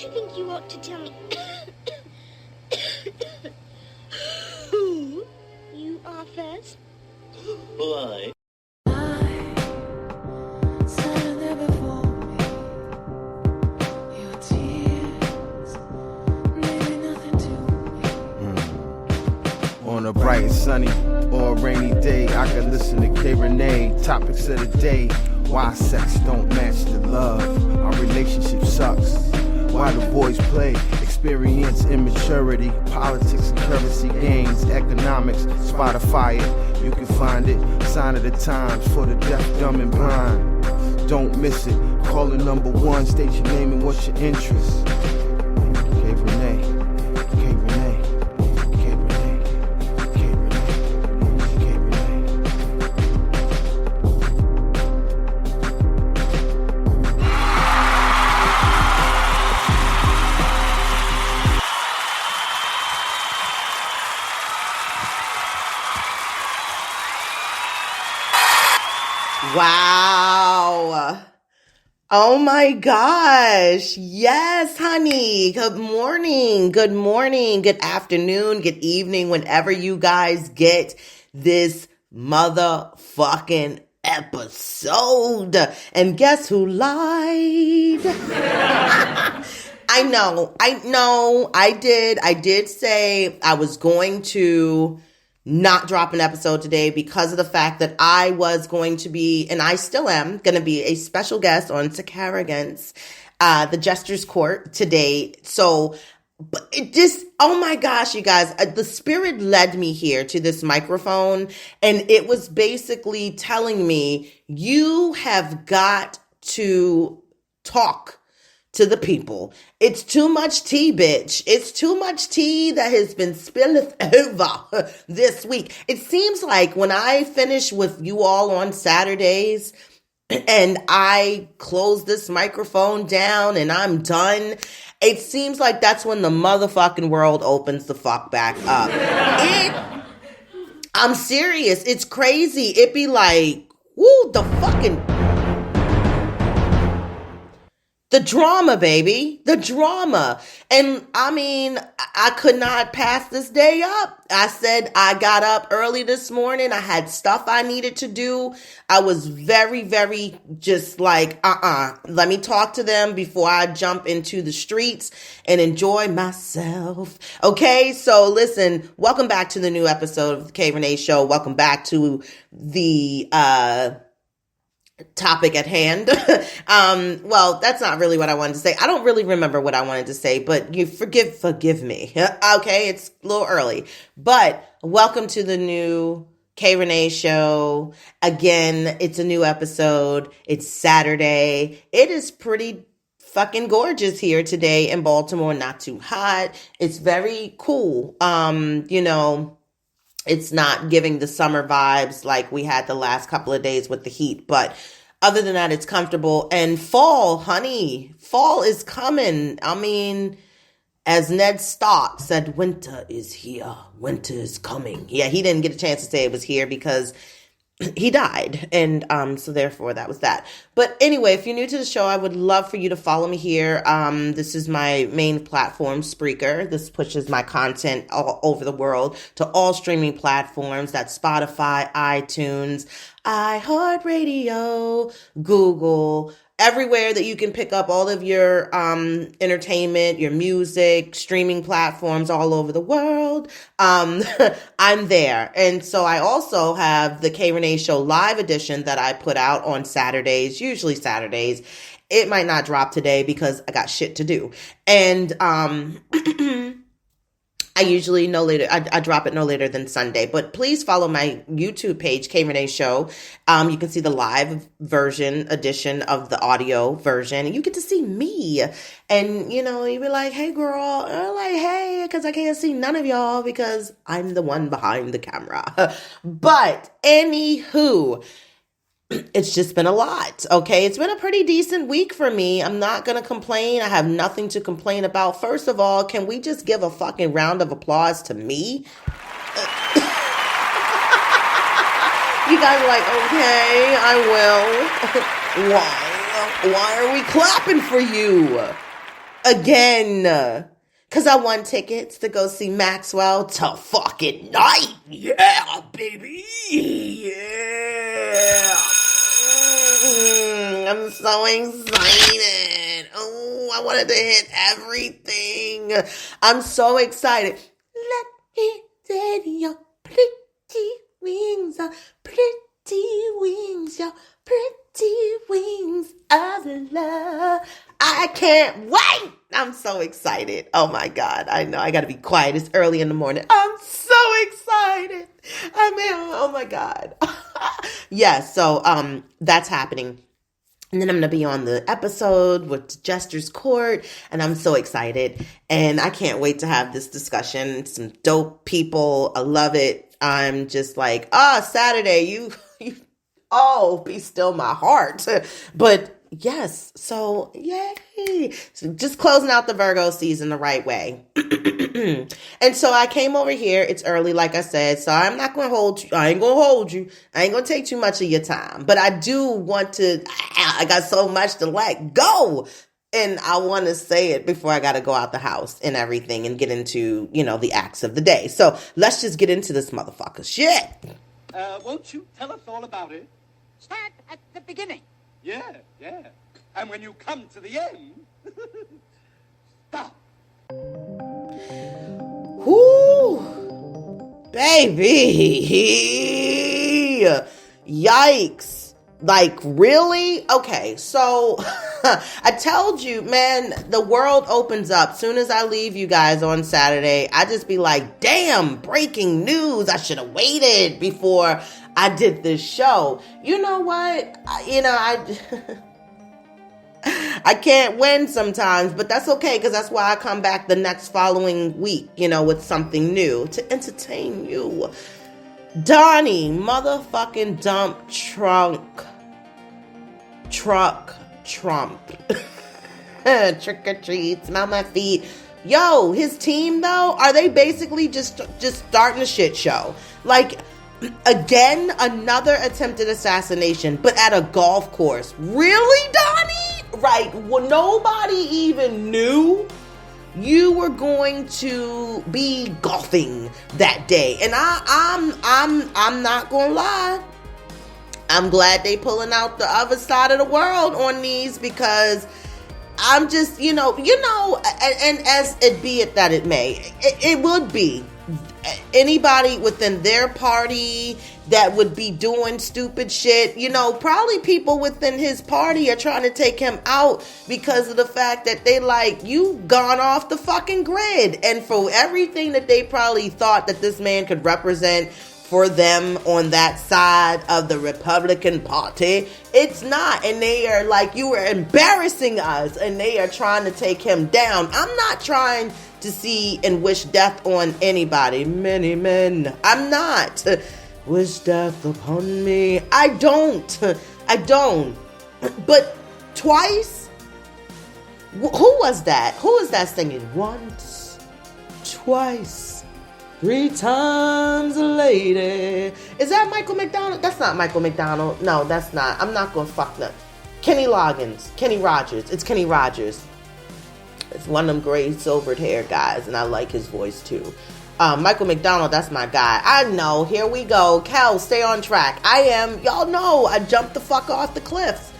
Don't you think you ought to tell me who you are first? Why? On a bright, sunny, or rainy day, I can listen to Rene. Topics of the day: why sex don't match the love, our relationship sucks, why the boys play, experience immaturity, politics and currency gains, economics, Spotify it, you can find it, sign of the times for the deaf, dumb and blind. Don't miss it, call the number one, state your name and what's your interest. Rene. Wow. Oh my gosh. Yes, honey. Good morning. Good morning. Good afternoon. Good evening. Whenever you guys get this motherfucking episode. And guess who lied? I did say I was going to not drop an episode today because of the fact that I was going to be, and I still am, going to be a special guest on Sakaragant's, the Jester's Court today. So, but it just, oh my gosh, you guys, the spirit led me here to this microphone, and it was basically telling me, you have got to talk to the people. It's too much tea, bitch. It's too much tea that has been spilled over this week. It seems like when I finish with you all on Saturdays and I close this microphone down and I'm done, it seems like that's when the motherfucking world opens the fuck back up. I'm serious. It's crazy. It be like, woo, the drama, baby. The drama. And I mean, I could not pass this day up. I said I got up early this morning. I had stuff I needed to do. I was very, very just like, let me talk to them before I jump into the streets and enjoy myself. Okay, so listen, welcome back to the new episode of the K Rene Show. Welcome back to the topic at hand. Well, that's not really what I wanted to say. I don't really remember what I wanted to say, but you forgive me. Okay, it's a little early, but welcome to the new K Rene Show. Again, it's a new episode. It's Saturday. It is pretty fucking gorgeous here today in Baltimore. Not too hot. It's very cool. It's not giving the summer vibes like we had the last couple of days with the heat. But other than that, it's comfortable. And fall, honey, fall is coming. I mean, as Ned Stark said, winter is here. Winter is coming. Yeah, he didn't get a chance to say it was here because he died. And so therefore that was that. But anyway, if you're new to the show, I would love for you to follow me here. This is my main platform, Spreaker. This pushes my content all over the world to all streaming platforms. That's Spotify, iTunes, iHeartRadio, Google, everywhere that you can pick up all of your entertainment, your music, streaming platforms all over the world. I'm there. And so I also have the K Rene Show live edition that I put out on Saturdays, usually Saturdays. It might not drop today because I got shit to do. And I usually I drop it no later than Sunday, but please follow my YouTube page, K Rene Show. You can see the live version edition of the audio version, and you get to see me. And, you be like, hey girl, I'm like, hey, because I can't see none of y'all because I'm the one behind the camera. But anywho, it's just been a lot, okay? It's been a pretty decent week for me. I'm not going to complain. I have nothing to complain about. First of all, can we just give a fucking round of applause to me? You guys are like, okay, I will. Why? Why are we clapping for you? again. Because I won tickets to go see Maxwell to fucking night. Yeah, baby. Yeah. I'm so excited. Oh, I wanted to hit everything. I'm so excited. Let me take your pretty wings, your pretty wings, your pretty wings of love. I can't wait. I'm so excited. Oh my God. I know I got to be quiet. It's early in the morning. I'm so excited. Oh my God. Yes. So, that's happening. And then I'm going to be on the episode with Jester's Court, and I'm so excited. And I can't wait to have this discussion. Some dope people. I love it. I'm just like, Saturday, you be still my heart. But yes, so yay. So just closing out the Virgo season the right way. And so I came over here. It's early, like I said, so I'm not going to hold you. I ain't going to hold you. I ain't going to take too much of your time. But I do want to, I got so much to let go. And I want to say it before I got to go out the house and everything and get into, the acts of the day. So let's just get into this motherfucker shit. Won't you tell us all about it? Start at the beginning. Yeah. And when you come to the end, stop. Whoo, baby. Yikes. Like, really? Okay, so I told you, man, the world opens up. Soon as I leave you guys on Saturday, I just be like, damn, breaking news. I should have waited before I did this show. You know what? I can't win sometimes, but that's okay, because that's why I come back the next following week, with something new to entertain you. Donnie motherfucking dump truck Trump. Trick or treat, smell my feet. Yo, his team though, are they basically just starting a shit show? Like, again, another attempted assassination, but at a golf course. Really, Donnie? Right, well, nobody even knew you were going to be golfing that day. And I'm not gonna lie, I'm glad they pulling out the other side of the world on these, because I'm just, and as it be it that it may, it would be anybody within their party that would be doing stupid shit. Probably people within his party are trying to take him out because of the fact that they like, you gone off the fucking grid. And for everything that they probably thought that this man could represent for them on that side of the Republican Party, it's not. And they are like, you were embarrassing us, and they are trying to take him down. I'm not trying to see and wish death on anybody. Many men. I'm not. Wish death upon me. I don't. But twice? Who was that? Who is that singing? Once, twice, 3 times a lady. Is that Michael McDonald? That's not Michael McDonald. No, that's not. I'm not going to fuck that. Kenny Rogers. It's Kenny Rogers. It's one of them gray silvered hair guys, and I like his voice too. Michael McDonald, that's my guy. I know. Here we go. Cal, stay on track. Y'all know, I jumped the fuck off the cliffs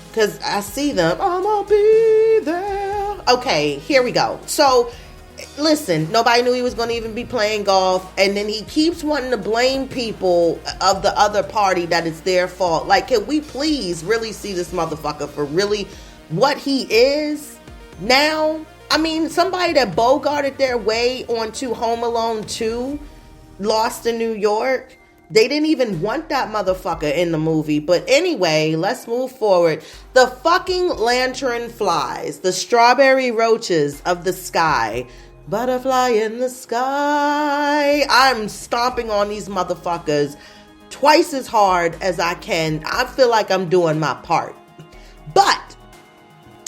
because I see them. I'ma be there. Okay, here we go. So, listen, nobody knew he was going to even be playing golf, and then he keeps wanting to blame people of the other party that it's their fault. Like, can we please really see this motherfucker for really what he is now? I mean, somebody that bogarted their way onto Home Alone 2, Lost in New York. They didn't even want that motherfucker in the movie. But anyway, let's move forward. The fucking lantern flies, the strawberry roaches of the sky, butterfly in the sky. I'm stomping on these motherfuckers twice as hard as I can. I feel like I'm doing my part. But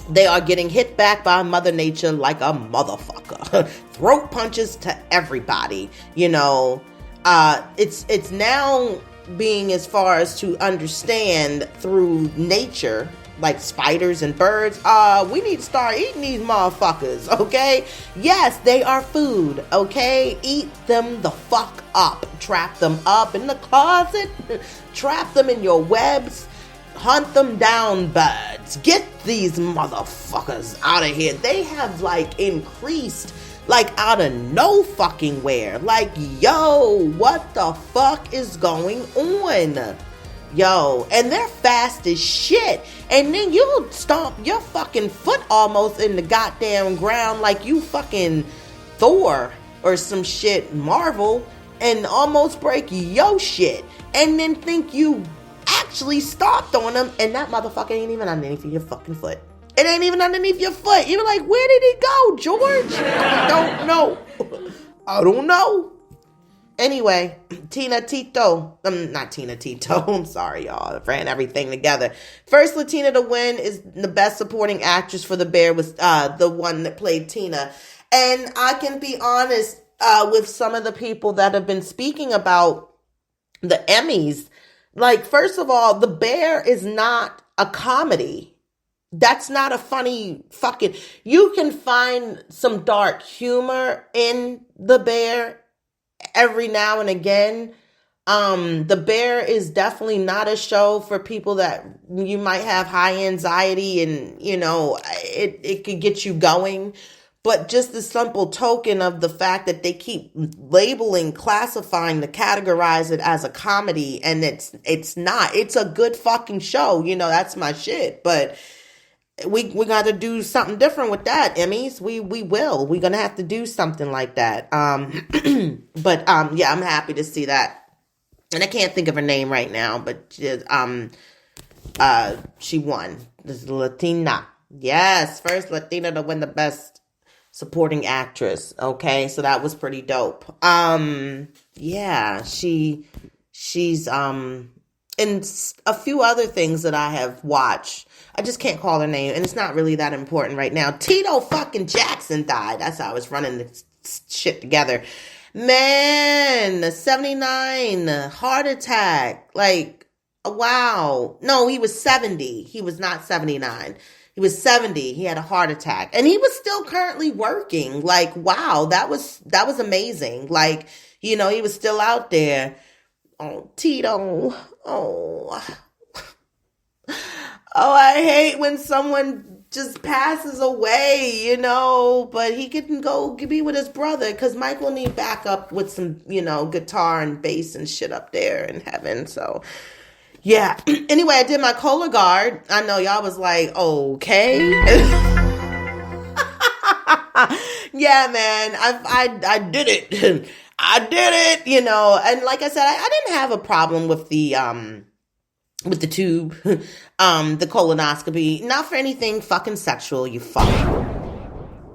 they are getting hit back by Mother Nature like a motherfucker. Throat punches to everybody. It's now being as far as to understand through nature like spiders and birds. We need to start eating these motherfuckers, okay? Yes, they are food, okay? Eat them the fuck up. Trap them up in the closet. Trap them in your webs. Hunt them down, birds. Get these motherfuckers out of here. They have like increased like out of no fucking where. Like, yo, what the fuck is going on? Yo, and they're fast as shit. And then you'll stomp your fucking foot almost in the goddamn ground like you fucking Thor or some shit, Marvel, and almost break your shit. And then think you actually stomped on them, and that motherfucker ain't even underneath your fucking foot. It ain't even underneath your foot. You're like, where did he go, George? I don't know. I don't know. Anyway, not Tina Tito. I'm sorry, y'all. I ran everything together. First Latina to win is the best supporting actress for The Bear was the one that played Tina. And I can be honest with some of the people that have been speaking about the Emmys. Like, first of all, The Bear is not a comedy. That's not a funny fucking... You can find some dark humor in The Bear every now and again. The Bear is definitely not a show for people that you might have high anxiety and, you know, it could get you going. But just the simple token of the fact that they keep labeling, classifying to categorize it as a comedy, and it's not. It's a good fucking show. You know, that's my shit. But we got to do something different with that, Emmys. We will. We're gonna have to do something like that. But yeah, I'm happy to see that. And I can't think of her name right now, but she won. This is Latina. Yes, first Latina to win the best supporting actress. Okay, so that was pretty dope. Yeah, she's and a few other things that I have watched. I just can't call her name, and it's not really that important right now. Tito fucking Jackson died. That's how I was running this shit together. Man, 79, heart attack. Like, wow. No, he was 70. He was not 79. He was 70. He had a heart attack, and he was still currently working. Like, wow, that was amazing. Like, you know, he was still out there. Oh, Tito. Oh, I hate when someone just passes away, you know, but he can go be with his brother, because Mike will need backup with some, you know, guitar and bass and shit up there in heaven. So, yeah. Anyway, I did my Cola Guard. I know y'all was like, okay. Yeah, man, I did it. I did it, you know. And like I said, I didn't have a problem with the tube, the colonoscopy. Not for anything fucking sexual, you fuck.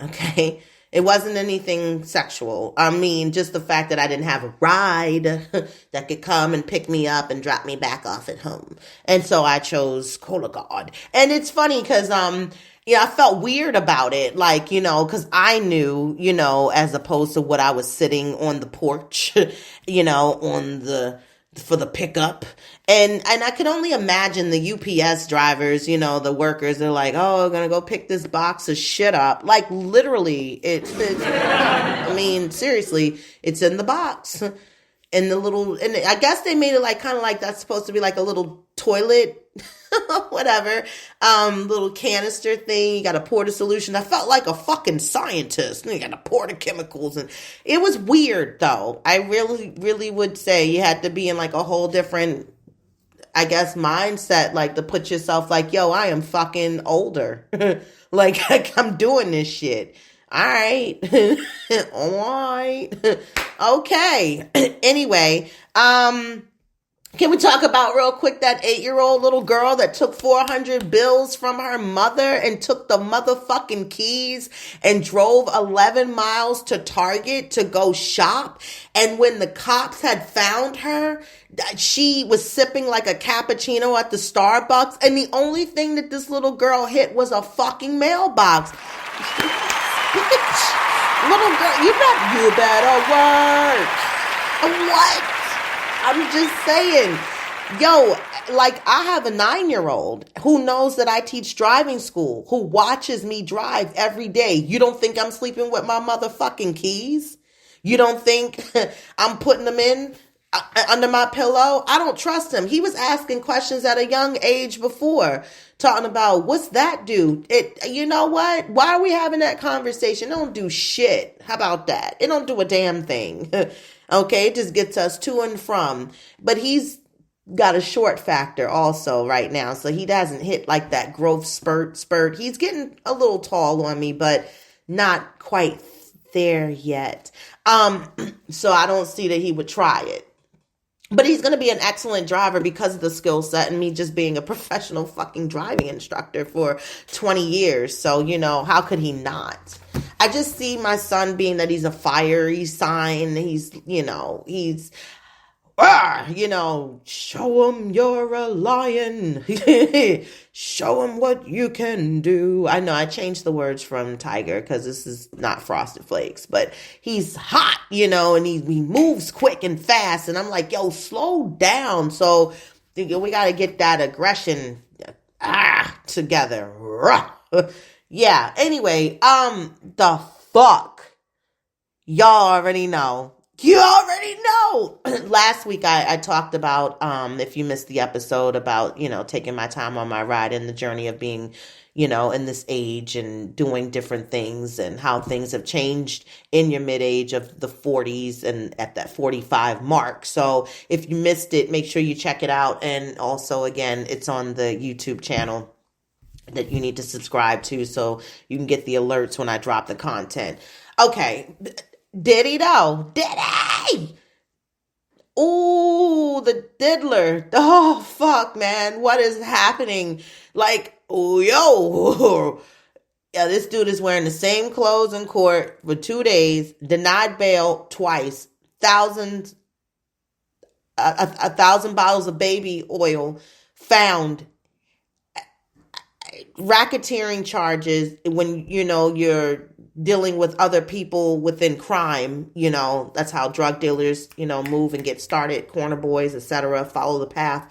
Okay? It wasn't anything sexual. I mean, just the fact that I didn't have a ride that could come and pick me up and drop me back off at home. And so I chose Cologuard. And it's funny because, yeah, I felt weird about it. Like, you know, because I knew, you know, as opposed to what I was sitting on the porch, you know, for the pickup. And I could only imagine the UPS drivers, you know, the workers, they're like, oh, I'm going to go pick this box of shit up. Like, literally, I mean, seriously, it's in the box. And and I guess they made it like, kind of like that's supposed to be like a little toilet, whatever, little canister thing. You got to pour the solution. I felt like a fucking scientist. You got to pour the chemicals. And it was weird, though. I really, really would say you had to be in like a whole different, I guess, mindset, like to put yourself like, yo, I am fucking older. like I'm doing this shit. All right. All right. Okay. Anyway, can we talk about real quick that 8-year-old little girl that took 400 bills from her mother and took the motherfucking keys and drove 11 miles to Target to go shop? And when the cops had found her, she was sipping like a cappuccino at the Starbucks, and the only thing that this little girl hit was a fucking mailbox. Bitch, little girl, you better work. What? I'm just saying, Yo, like I have a 9-year-old who knows that I teach driving school, who watches me drive every day. You don't think I'm sleeping with my motherfucking keys? You don't think I'm putting them in under my pillow? I don't trust him. He was asking questions at a young age before, talking about what's that do? You know what? Why are we having that conversation? It don't do shit. How about that? It don't do a damn thing. Okay, it just gets us to and from. But he's got a short factor also right now, so he doesn't hit like that growth spurt. He's getting a little tall on me, but not quite there yet. So I don't see that he would try it. But he's going to be an excellent driver because of the skill set and me just being a professional fucking driving instructor for 20 years. So, you know, how could he not? I just see my son being that he's a fiery sign. He's, you know, show him you're a lion. Show him what you can do. I know I changed the words from Tiger because this is not Frosted Flakes, but he's hot, you know, and he moves quick and fast. And I'm like, yo, slow down. So we got to get that aggression together. Yeah. Anyway, the fuck. Y'all already know. You already know. Last week I talked about, if you missed the episode, about, you know, taking my time on my ride and the journey of being, you know, in this age and doing different things and how things have changed in your mid-age of the 40s and at that 45 mark. So if you missed it, make sure you check it out. And also, again, it's on the YouTube channel that you need to subscribe to so you can get the alerts when I drop the content. Okay. Diddy though. Diddy! Ooh, the diddler. Oh, fuck, man. What is happening? Like, oh, yo. Yeah, this dude is wearing the same clothes in court for 2 days, denied bail twice, a thousand bottles of baby oil found, racketeering charges when, you know, you're dealing with other people within crime. You know, that's how drug dealers, you know, move and get started, corner boys, etc., follow the path.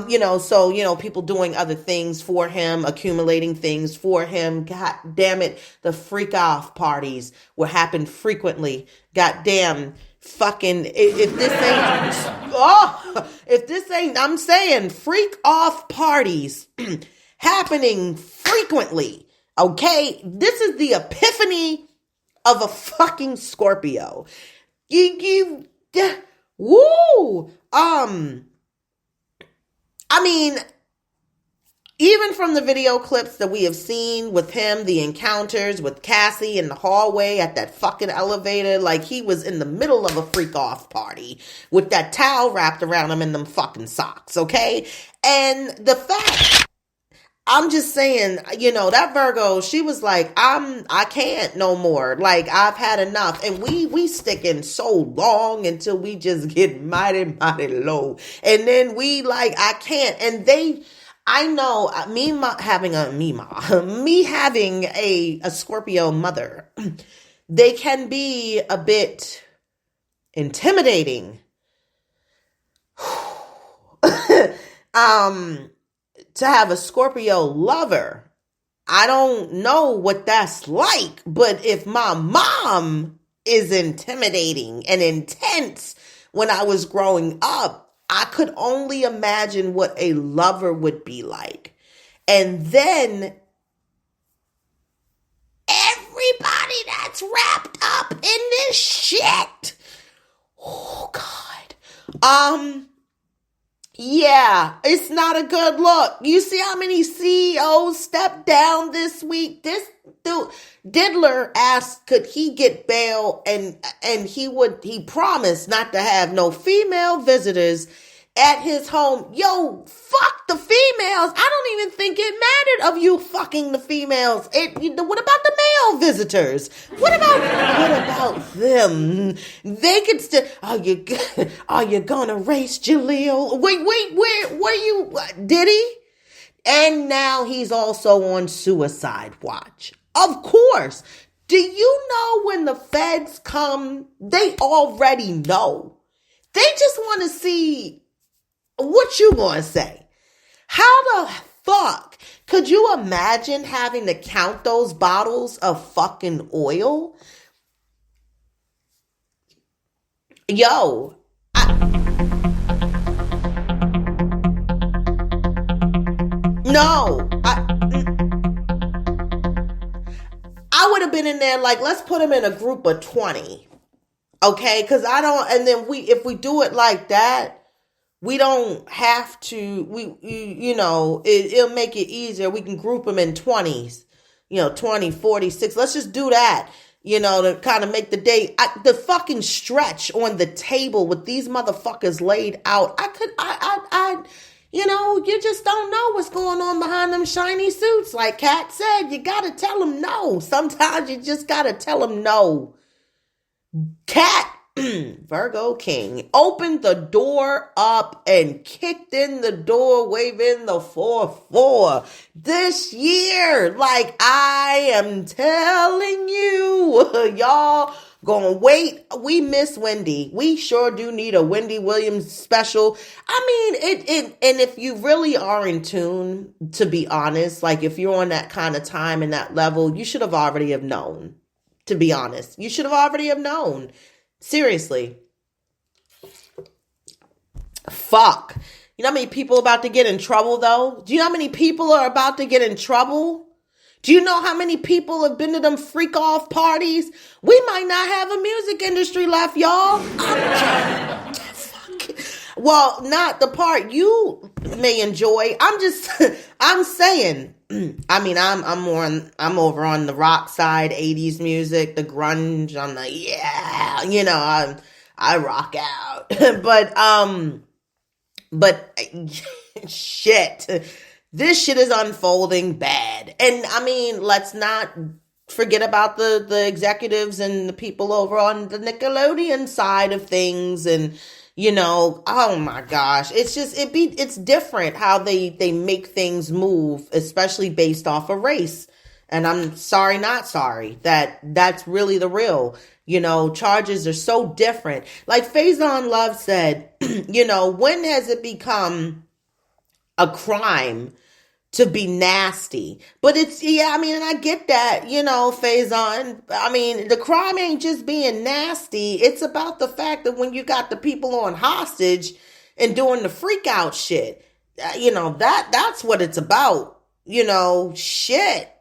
You know, so, you know, people doing other things for him, accumulating things for him. God damn it. The freak off parties will happen frequently. God damn fucking, if this ain't, I'm saying freak off parties happening frequently. Okay, this is the epiphany of a fucking Scorpio. Woo! I mean, even from the video clips that we have seen with him, the encounters with Cassie in the hallway at that fucking elevator, like he was in the middle of a freak off party with that towel wrapped around him in them fucking socks, okay? And the fact, I'm just saying, you know, that Virgo, she was like, I can't no more. Like, I've had enough. And we sticking so long until we just get mighty, mighty low. And then we like, I can't. And I know, me having a Scorpio mother, they can be a bit intimidating. To have a Scorpio lover, I don't know what that's like, but if my mom is intimidating and intense when I was growing up, I could only imagine what a lover would be like. And then everybody that's wrapped up in this shit. Oh, God. Yeah, it's not a good look. You see how many CEOs stepped down this week? This dude, Diddler asked, could he get bail? And he promised not to have no female visitors at his home. Yo, fuck the females. I don't even think it mattered of you fucking the females. What about the male visitors? What about them? They could still, are you gonna race Jaleel? Wait, where you, did he? And now he's also on suicide watch. Of course. Do you know when the feds come, they already know. They just want to see What you gonna say? How the fuck could you imagine having to count those bottles of fucking oil? Yo, no, I would have been in there like, let's put them in a group of 20. Okay, because I don't, and then if we do it like that, we don't have to, it'll make it easier. We can group them in 20s, 20, 46. Let's just do that, to kind of make the day. The fucking stretch on the table with these motherfuckers laid out. You just don't know what's going on behind them shiny suits. Like Kat said, you got to tell them no. Sometimes you just got to tell them no. Kat, Virgo King, opened the door up and kicked in the door, waving the 4-4 this year. Like, I am telling you, y'all gonna wait. We miss Wendy. We sure do need a Wendy Williams special. I mean, and if you really are in tune, to be honest, like if you're on that kind of time and that level, you should have already have known. To be honest, you should have already have known. Seriously. Fuck. You know how many people are about to get in trouble, though? Do you know how many people are about to get in trouble? Do you know how many people have been to them freak off parties? We might not have a music industry left, y'all. Fuck. Well, not the part you may enjoy. I'm saying. I mean, I'm over on the rock side, 80s music, the grunge. I'm like, yeah, I rock out. but shit, this shit is unfolding bad. And I mean, let's not forget about the executives and the people over on the Nickelodeon side of things. And, oh my gosh, it's different how they make things move, especially based off of race. And I'm sorry, not sorry, that's really the real, charges are so different. Like Faison Love said, when has it become a crime to be nasty? But and I get that, Faison. I mean, the crime ain't just being nasty. It's about the fact that when you got the people on hostage and doing the freak out shit, that's what it's about. Shit.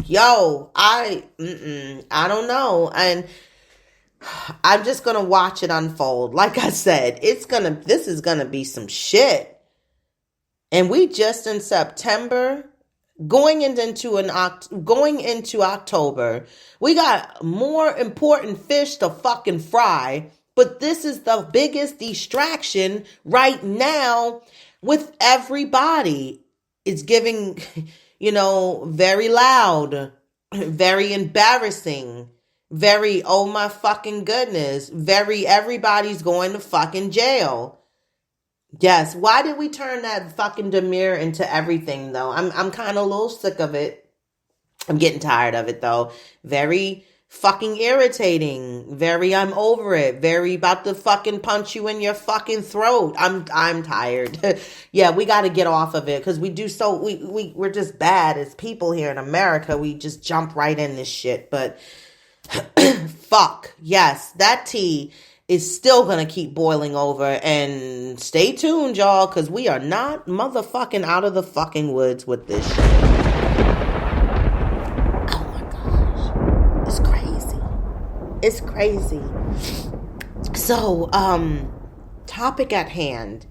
Yo, I don't know. And I'm just going to watch it unfold. Like I said, this is going to be some shit. And we just in September, going into October, we got more important fish to fucking fry. But this is the biggest distraction right now with everybody. It's giving, very loud, very embarrassing, very, oh my fucking goodness, very everybody's going to fucking jail. Yes. Why did we turn that fucking Demir into everything, though? I'm kind of a little sick of it. I'm getting tired of it, though. Very fucking irritating. Very, I'm over it. Very about to fucking punch you in your fucking throat. I'm tired. Yeah, we got to get off of it because we do so. We're just bad as people here in America. We just jump right in this shit. But fuck yes, that tea is still going to keep boiling over. And stay tuned, y'all, because we are not motherfucking out of the fucking woods with this shit. Oh my gosh. It's crazy. It's crazy. So, topic at hand.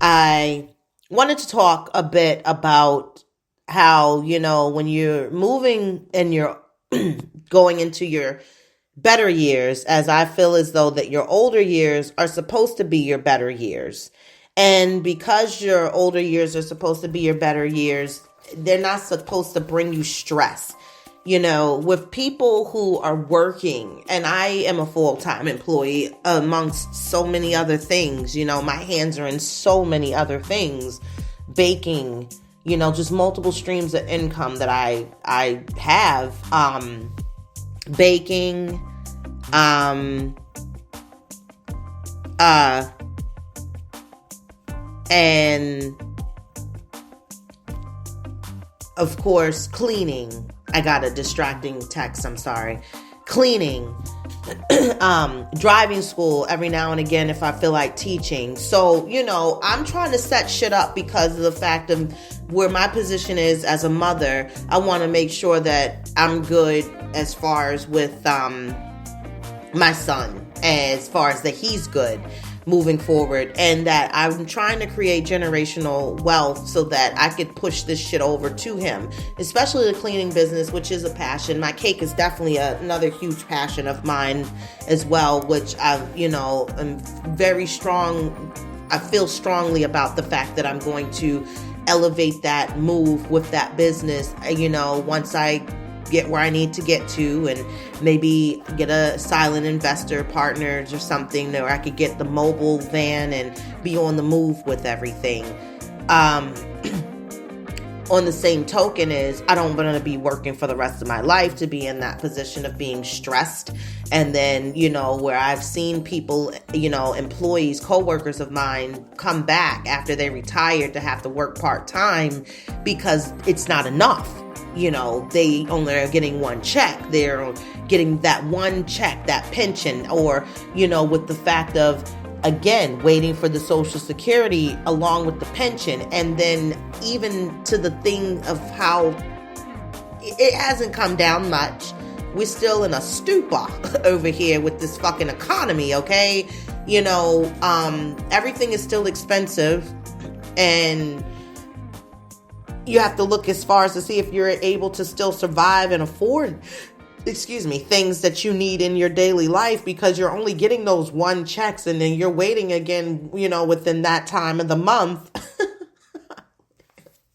I wanted to talk a bit about how, when you're moving and you're going into your better years, as I feel as though that your older years are supposed to be your better years. And because your older years are supposed to be your better years, they're not supposed to bring you stress. With people who are working, and I am a full-time employee amongst so many other things, my hands are in so many other things, baking, just multiple streams of income that I have, baking, And of course, cleaning. I got a distracting text, I'm sorry. Cleaning, driving school every now and again if I feel like teaching. So, I'm trying to set shit up because of the fact of where my position is as a mother. I want to make sure that I'm good as far as with my son, as far as that he's good moving forward, and that I'm trying to create generational wealth so that I could push this shit over to him, especially the cleaning business, which is a passion. My cake is definitely another huge passion of mine as well, which I'm very strong. I feel strongly about the fact that I'm going to elevate that move with that business, once I get where I need to get to, and maybe get a silent investor partners or something, or I could get the mobile van and be on the move with everything. On the same token is I don't want to be working for the rest of my life to be in that position of being stressed. And then, where I've seen people, employees, co-workers of mine come back after they retired to have to work part-time because it's not enough. They only are getting one check. They're getting that one check, that pension, or, with the fact of, again, waiting for the Social Security along with the pension. And then even to the thing of how it hasn't come down much. We're still in a stupor over here with this fucking economy, okay? Everything is still expensive, and you have to look as far as to see if you're able to still survive and afford, things that you need in your daily life, because you're only getting those one checks, and then you're waiting again, within that time of the month.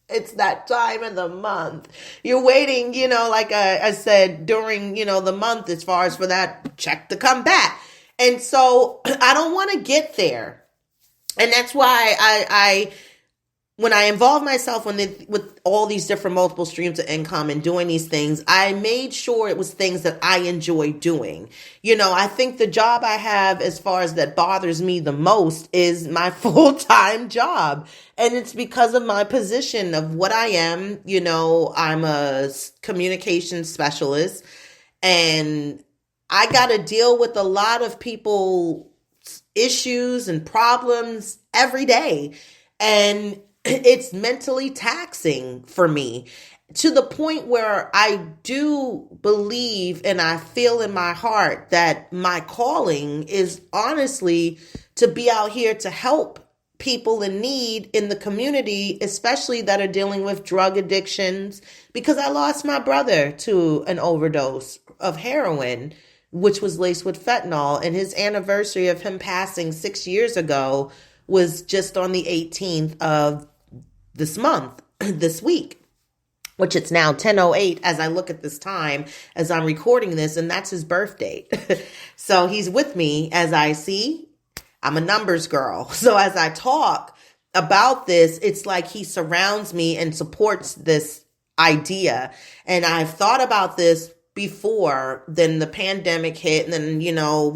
It's that time of the month. You're waiting, like I said, during, the month as far as for that check to come back. And so I don't want to get there. And that's why I when I involved myself with all these different multiple streams of income and doing these things, I made sure it was things that I enjoy doing. I think the job I have as far as that bothers me the most is my full-time job. And it's because of my position of what I am. I'm a communications specialist, and I got to deal with a lot of people's issues and problems every day. And it's mentally taxing for me, to the point where I do believe and I feel in my heart that my calling is honestly to be out here to help people in need in the community, especially that are dealing with drug addictions, because I lost my brother to an overdose of heroin, which was laced with fentanyl, and his anniversary of him passing 6 years ago was just on the 18th of this week, which it's now 10:08 as I look at this time as I'm recording this, and that's his birth date. So he's with me as I see. I'm a numbers girl. So as I talk about this, it's like he surrounds me and supports this idea. And I've thought about this before, then the pandemic hit, and then,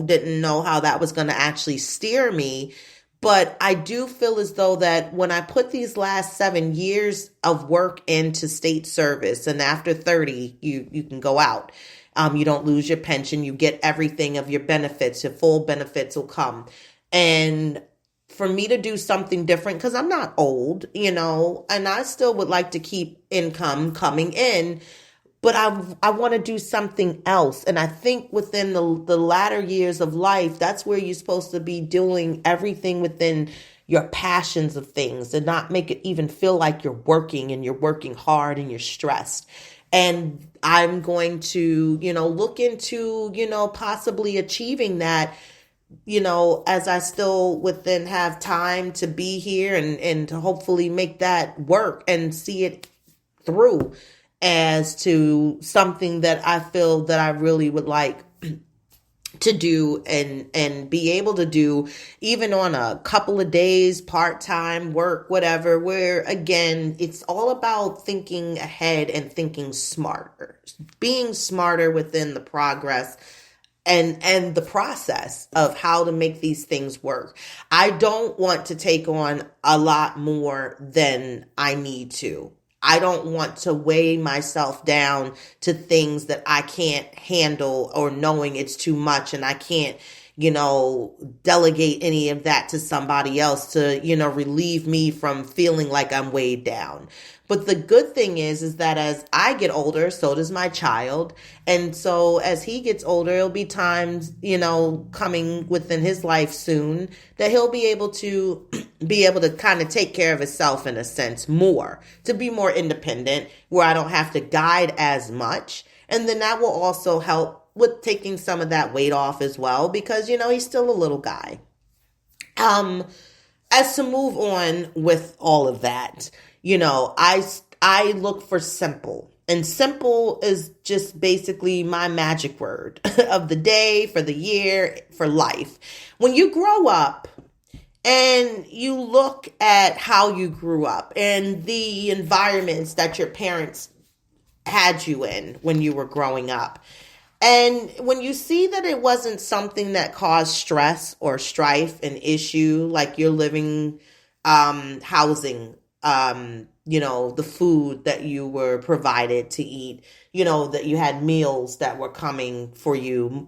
didn't know how that was going to actually steer me. But I do feel as though that when I put these last 7 years of work into state service, and after 30, you can go out. You don't lose your pension. You get everything of your benefits. Your full benefits will come. And for me to do something different, because I'm not old, and I still would like to keep income coming in, but I want to do something else. And I think within the latter years of life, that's where you're supposed to be doing everything within your passions of things, and not make it even feel like you're working, and you're working hard and you're stressed. And I'm going to, look into, possibly achieving that, as I still within have time to be here and to hopefully make that work and see it through as to something that I feel that I really would like to do and be able to do, even on a couple of days, part-time work, whatever, where again, it's all about thinking ahead and thinking smarter, being smarter within the progress and the process of how to make these things work. I don't want to take on a lot more than I need to. I don't want to weigh myself down to things that I can't handle, or knowing it's too much and I can't, delegate any of that to somebody else to, relieve me from feeling like I'm weighed down. But the good thing is that as I get older, so does my child. And so as he gets older, it'll be times, coming within his life soon that he'll be able to kind of take care of himself in a sense more, to be more independent, where I don't have to guide as much. And then that will also help with taking some of that weight off as well, because, he's still a little guy. As to move on with all of that, I look for simple. And simple is just basically my magic word of the day, for the year, for life. When you grow up and you look at how you grew up and the environments that your parents had you in when you were growing up, and when you see that it wasn't something that caused stress or strife and issue, like your living, housing, the food that you were provided to eat, that you had meals that were coming for you,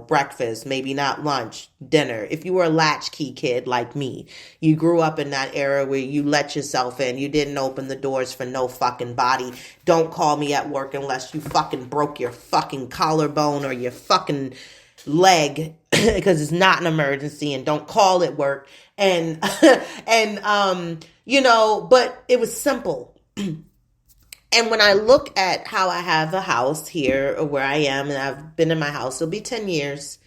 breakfast, maybe not lunch, dinner. If you were a latchkey kid like me, you grew up in that era where you let yourself in. You didn't open the doors for no fucking body. Don't call me at work unless you fucking broke your fucking collarbone or your fucking leg, because it's not an emergency, and don't call it work. And, but it was simple. And when I look at how I have a house here, or where I am, and I've been in my house, it'll be 10 years,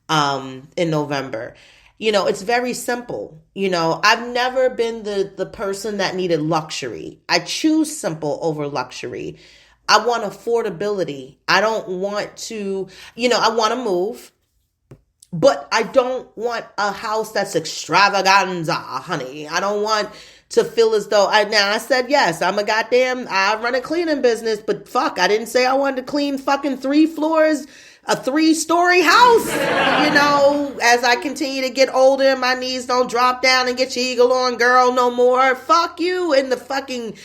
in November. It's very simple. I've never been the person that needed luxury. I choose simple over luxury. I want affordability. I don't want to, I want to move, but I don't want a house that's extravaganza, honey. I don't want to feel as though I said, yes, I run a cleaning business, but fuck, I didn't say I wanted to clean fucking 3 floors, a 3-story house. As I continue to get older, my knees don't drop down and get your eagle on, girl, no more. Fuck you in the fucking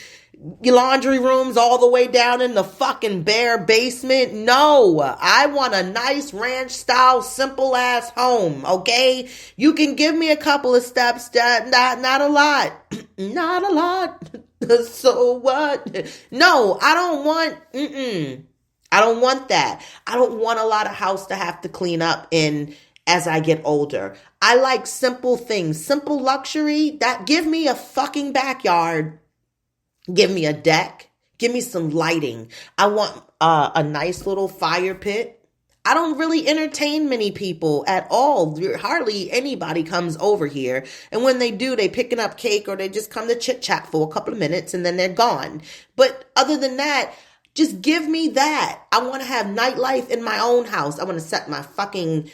laundry rooms all the way down in the fucking bare basement. No, I want a nice ranch style, simple ass home. Okay. You can give me a couple of steps, not a lot, not a lot. So what? No, I don't want that. I don't want a lot of house to have to clean up in as I get older. I like simple things, simple luxury. That give me a fucking backyard. Give me a deck. Give me some lighting. I want a nice little fire pit. I don't really entertain many people at all. Hardly anybody comes over here. And when they do, they picking up cake, or they just come to chit chat for a couple of minutes and then they're gone. But other than that, just give me that. I want to have nightlife in my own house. I want to set my fucking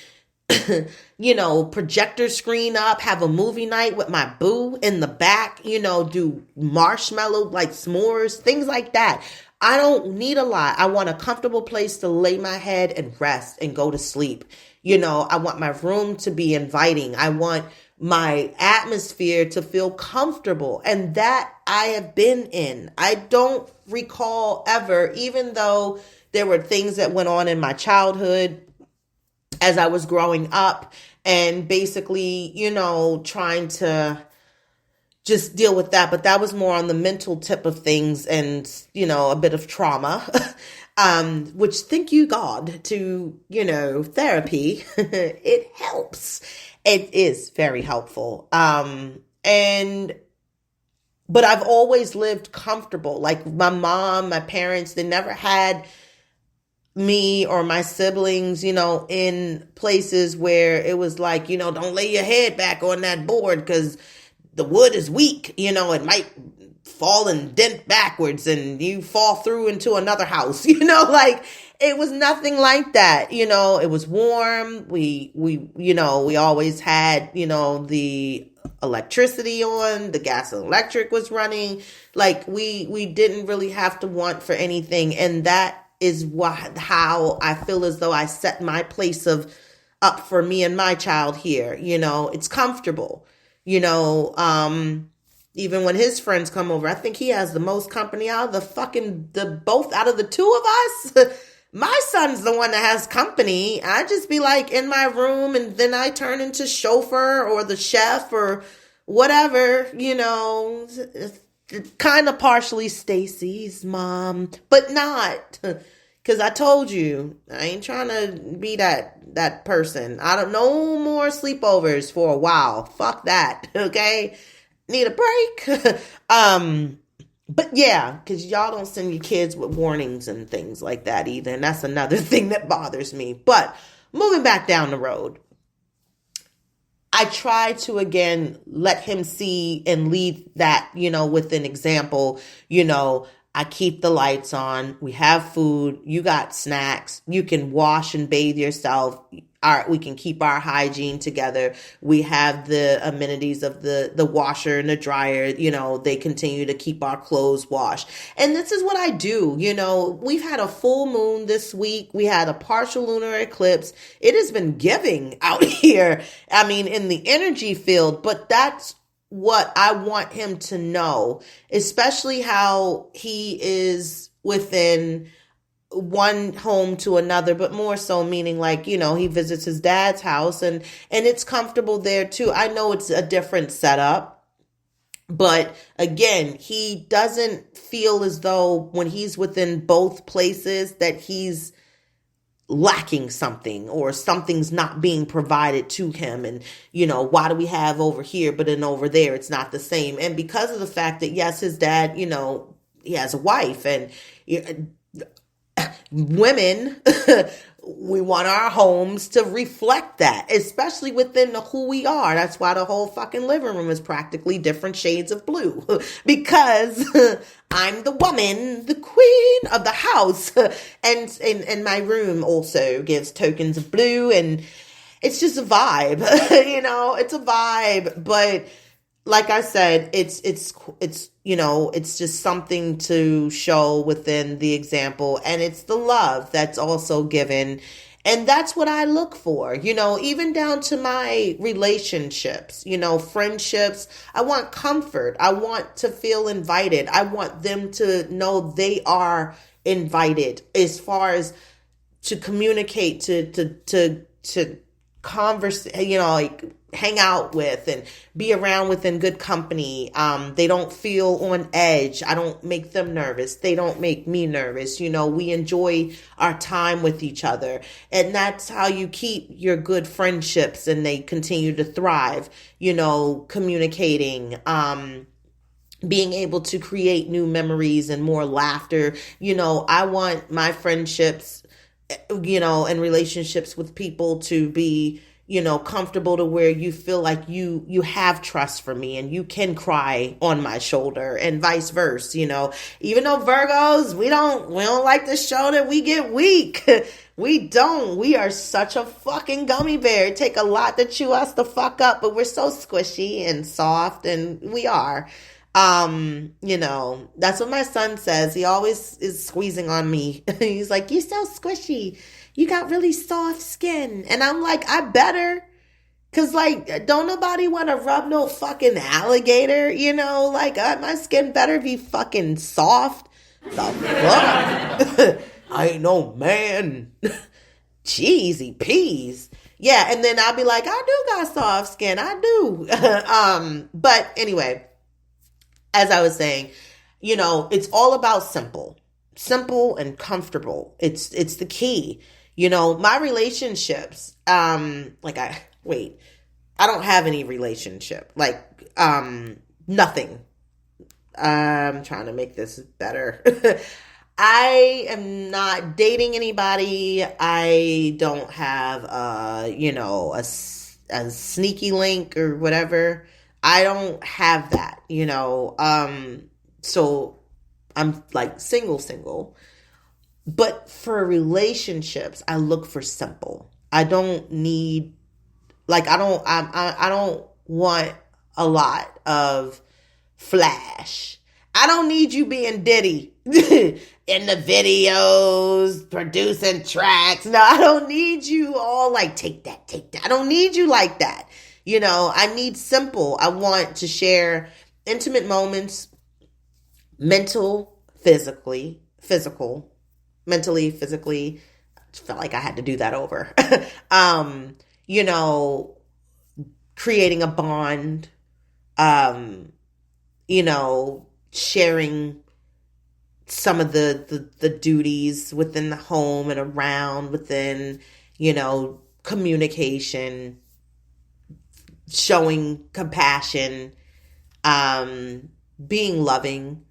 projector screen up, have a movie night with my boo in the back, do marshmallow, like s'mores, things like that. I don't need a lot. I want a comfortable place to lay my head and rest and go to sleep. I want my room to be inviting. I want my atmosphere to feel comfortable. And that I have been in. I don't recall ever, even though there were things that went on in my childhood as I was growing up, and basically, trying to just deal with that. But that was more on the mental tip of things, and, a bit of trauma, which thank you God to, therapy. It helps. It is very helpful. But I've always lived comfortable. Like my mom, my parents, they never had me or my siblings, in places where it was like, don't lay your head back on that board because the wood is weak, it might fall and dent backwards and you fall through into another house, like it was nothing like that. It was warm. We always had, the electricity on, the gas and electric was running. Like we didn't really have to want for anything. And that is how I feel as though I set my place of up for me and my child here. It's comfortable, even when his friends come over. I think he has the most company out of both out of the two of us. My son's the one that has company. I just be like in my room, and then I turn into chauffeur or the chef or whatever, kind of partially Stacy's mom, but not, because I told you I ain't trying to be that person. I don't no more sleepovers for a while. Fuck that. Okay, need a break. But yeah, because y'all don't send your kids with warnings and things like that either. And that's another thing that bothers me. But moving back down the road, I try to, again, let him see and lead that, with an example. I keep the lights on. We have food. You got snacks. You can wash and bathe yourself. We can keep our hygiene together. We have the amenities of the washer and the dryer. They continue to keep our clothes washed. And this is what I do. We've had a full moon this week. We had a partial lunar eclipse. It has been giving out here. I mean, in the energy field, but that's what I want him to know, especially how he is within one home to another, but more so meaning like, he visits his dad's house and it's comfortable there too. I know it's a different setup, but again, he doesn't feel as though when he's within both places that he's lacking something or something's not being provided to him. And, why do we have over here, but then over there, it's not the same. And because of the fact that, yes, his dad, he has a wife, and women, we want our homes to reflect that, especially within who we are. That's why the whole fucking living room is practically different shades of blue, because I'm the woman, the queen of the house. And my room also gives tokens of blue, and it's just a vibe. It's a vibe. But like I said, it's just something to show within the example, and it's the love that's also given. And that's what I look for, even down to my relationships, friendships. I want comfort. I want to feel invited. I want them to know they are invited, as far as to communicate, to converse, like hang out with and be around within good company. They don't feel on edge. I don't make them nervous. They don't make me nervous. We enjoy our time with each other. And that's how you keep your good friendships, and they continue to thrive, communicating, being able to create new memories and more laughter. I want my friendships, and relationships with people to be, comfortable to where you feel like you have trust for me and you can cry on my shoulder, and vice versa. Even though Virgos, we don't like to show that we get weak. We don't. We are such a fucking gummy bear. It take a lot to chew us the fuck up, but we're so squishy and soft, and we are. That's what my son says. He always is squeezing on me. He's like, "You're so squishy. You got really soft skin." And I'm like, I better. Cause don't nobody want to rub no fucking alligator, my skin better be fucking soft. The fuck? I ain't no man. Cheesy peas. Yeah. And then I'll be like, I do got soft skin. I do. But anyway, as I was saying, it's all about simple and comfortable. It's the key. My relationships, I don't have any relationship, nothing. I'm trying to make this better. I am not dating anybody. I don't have, a sneaky link or whatever. I don't have that, so I'm single. But for relationships, I look for simple. I don't need, I don't want a lot of flash. I don't need you being Diddy in the videos, producing tracks. No, I don't need you all like, take that. I don't need you like that. You know, I need simple. I want to share intimate moments, mentally, physically. I felt like I had to do that over. You know, creating a bond, you know, sharing some of the duties within the home and around within, you know, communication, showing compassion, being loving.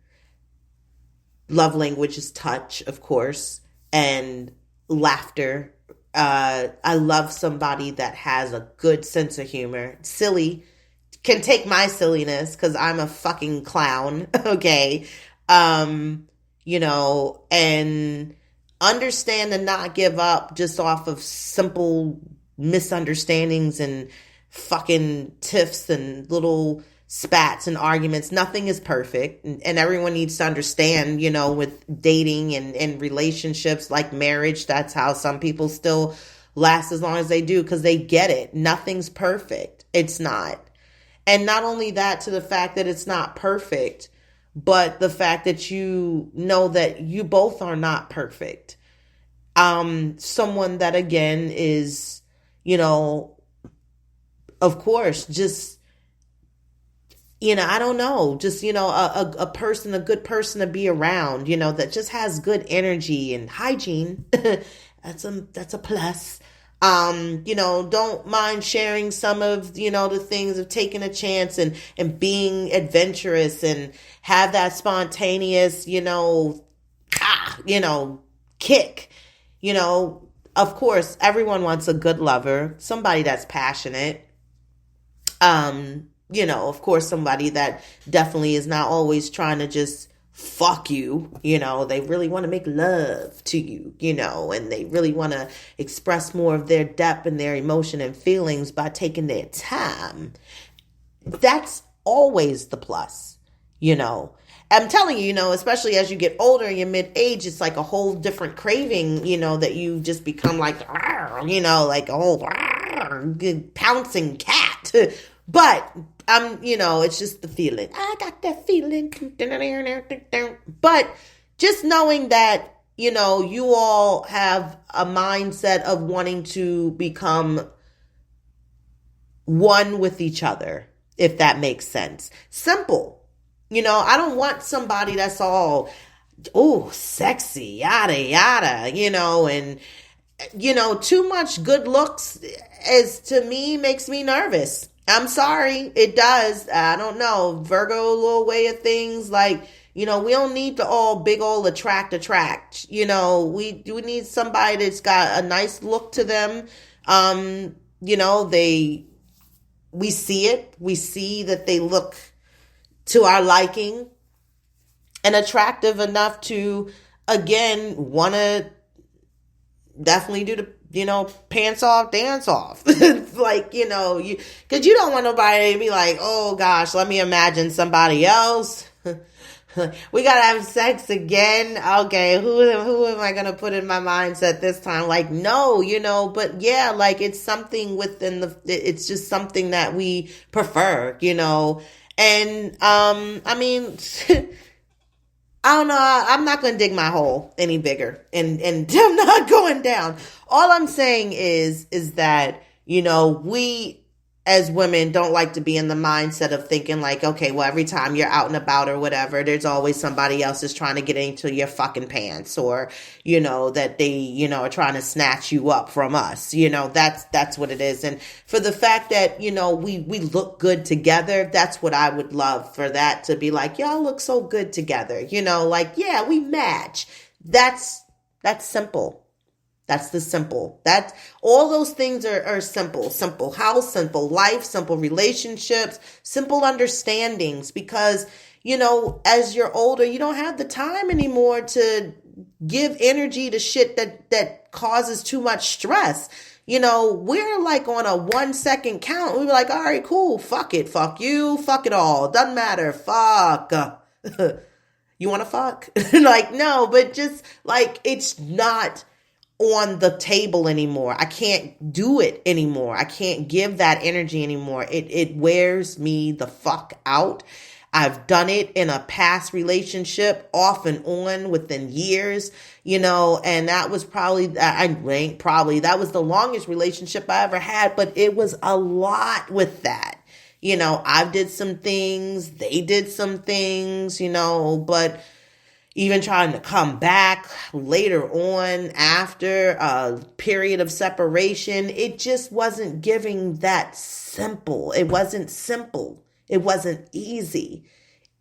Love language is touch, of course, and laughter. I love somebody that has a good sense of humor. Silly, can take my silliness because I'm a fucking clown, okay? You know, and understand and not give up just off of simple misunderstandings and fucking tiffs and little spats and arguments. Nothing is perfect, and everyone needs to understand, you know, with dating and relationships like marriage, that's how some people still last as long as they do, because they get it. Nothing's perfect. It's not. And not only that, to the fact that it's not perfect, but the fact that you know that you both are not perfect. Someone that, again, is, you know, of course, just, you know, I don't know, just, you know, a person, a good person to be around, you know, that just has good energy and hygiene. That's a plus. You know, don't mind sharing some of, you know, the things of taking a chance and being adventurous and have that spontaneous, you know, kick. You know, of course, everyone wants a good lover, somebody that's passionate. You know, of course, somebody that definitely is not always trying to just fuck you. You know, they really want to make love to you, you know, and they really want to express more of their depth and their emotion and feelings by taking their time. That's always the plus, you know. I'm telling you, you know, especially as you get older in your mid-age, it's like a whole different craving, you know, that you just become like, you know, like a whole pouncing cat. But you know, it's just the feeling. I got that feeling. But just knowing that, you know, you all have a mindset of wanting to become one with each other, if that makes sense. Simple. You know, I don't want somebody that's all, oh, sexy, yada, yada, you know, and, you know, too much good looks to me makes me nervous. I'm sorry, it does. I don't know. Virgo little way of things, like, you know, we don't need to all big old attract. You know, we need somebody that's got a nice look to them. You know, we see it. We see that they look to our liking and attractive enough to, again, want to definitely do the, you know, pants off, dance off. Like, you know, because you don't want nobody to be like, oh gosh, let me imagine somebody else. We gotta have sex again. Okay, who am I gonna put in my mindset this time? Like, no, you know, but yeah, like it's something within it's just something that we prefer, you know. And I mean, I don't know. I'm not going to dig my hole any bigger, and I'm not going down. All I'm saying is that, you know, we as women don't like to be in the mindset of thinking like, okay, well, every time you're out and about or whatever, there's always somebody else is trying to get into your fucking pants, or, you know, that they, you know, are trying to snatch you up from us. You know, that's what it is. And for the fact that, you know, we look good together, that's what I would love, for that to be like, y'all look so good together. You know, like, yeah, we match. That's simple. That's the simple. That all those things are simple. Simple house, simple life, simple relationships, simple understandings. Because, you know, as you're older, you don't have the time anymore to give energy to shit that causes too much stress. You know, we're like on a 1 second count. We were like, all right, cool. Fuck it. Fuck you. Fuck it all. Doesn't matter. Fuck. You want to fuck? Like, no, but just like, it's not on the table anymore. I can't do it anymore. I can't give that energy anymore. It wears me the fuck out. I've done it in a past relationship off and on within years, and that was that was the longest relationship I ever had, but it was a lot with that. I did some things, they did some things, but even trying to come back later on after a period of separation, it just wasn't giving that simple. It wasn't simple. It wasn't easy.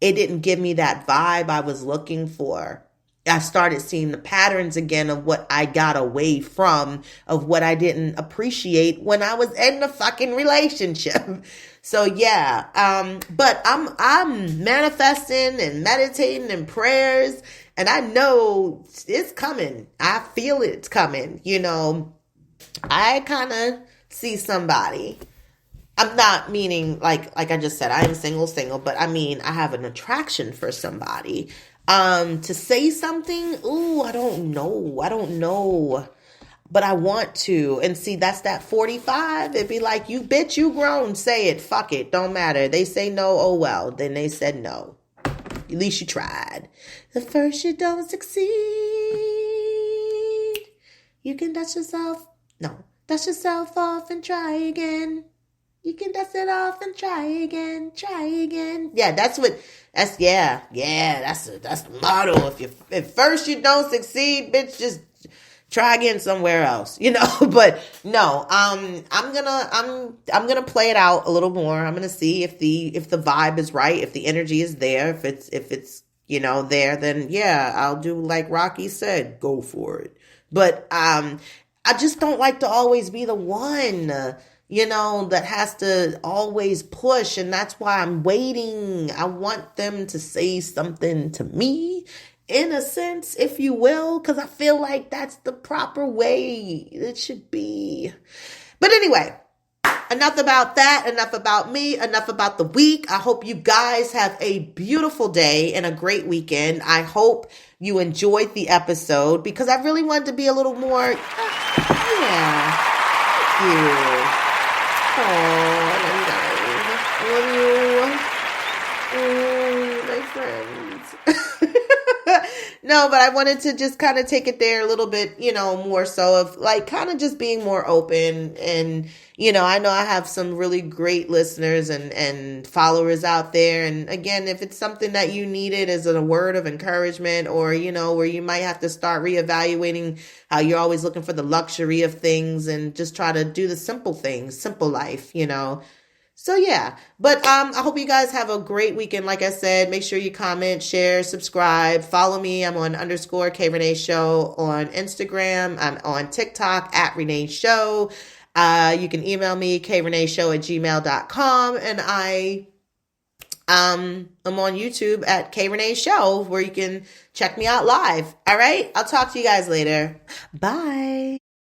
It didn't give me that vibe I was looking for. I started seeing the patterns again of what I got away from, of what I didn't appreciate when I was in the fucking relationship. So yeah, but I'm manifesting and meditating and prayers, and I know it's coming. I feel it's coming. I kind of see somebody. I'm not meaning like I just said, I am single, but I mean, I have an attraction for somebody. To say something, I don't know. But I want to. And see, that's that 45. It'd be like, you bitch, you grown. Say it. Fuck it. Don't matter. They say no. Oh, well. Then they said no. At least you tried. The first you don't succeed. You can dust yourself. No. Dust yourself off and try again. You can dust it off and try again. Yeah, that's the motto. If first you don't succeed, bitch, just try again somewhere else, but no, I'm gonna play it out a little more. I'm gonna see if the vibe is right, if the energy is there, if it's there, then yeah, I'll do like Rocky said, go for it. But I just don't like to always be the one, that has to always push. And that's why I'm waiting. I want them to say something to me, in a sense, if you will, because I feel like that's the proper way it should be. But anyway, enough about that. Enough about me. Enough about the week. I hope you guys have a beautiful day and a great weekend. I hope you enjoyed the episode because I really wanted to be a little more, yeah. Thank you. Oh, I love you guys. I love you. My friends. No, but I wanted to just kind of take it there a little bit, more so of like kind of just being more open. And, I know I have some really great listeners and followers out there. And again, if it's something that you needed as a word of encouragement or, where you might have to start reevaluating how you're always looking for the luxury of things and just try to do the simple things, simple life, So yeah, but I hope you guys have a great weekend. Like I said, make sure you comment, share, subscribe, follow me. I'm on _K Rene Show on Instagram. I'm on TikTok @Rene Show. You can email me KReneShow@gmail.com, and I'm on YouTube at K Rene Show, where you can check me out live. All right, I'll talk to you guys later. Bye.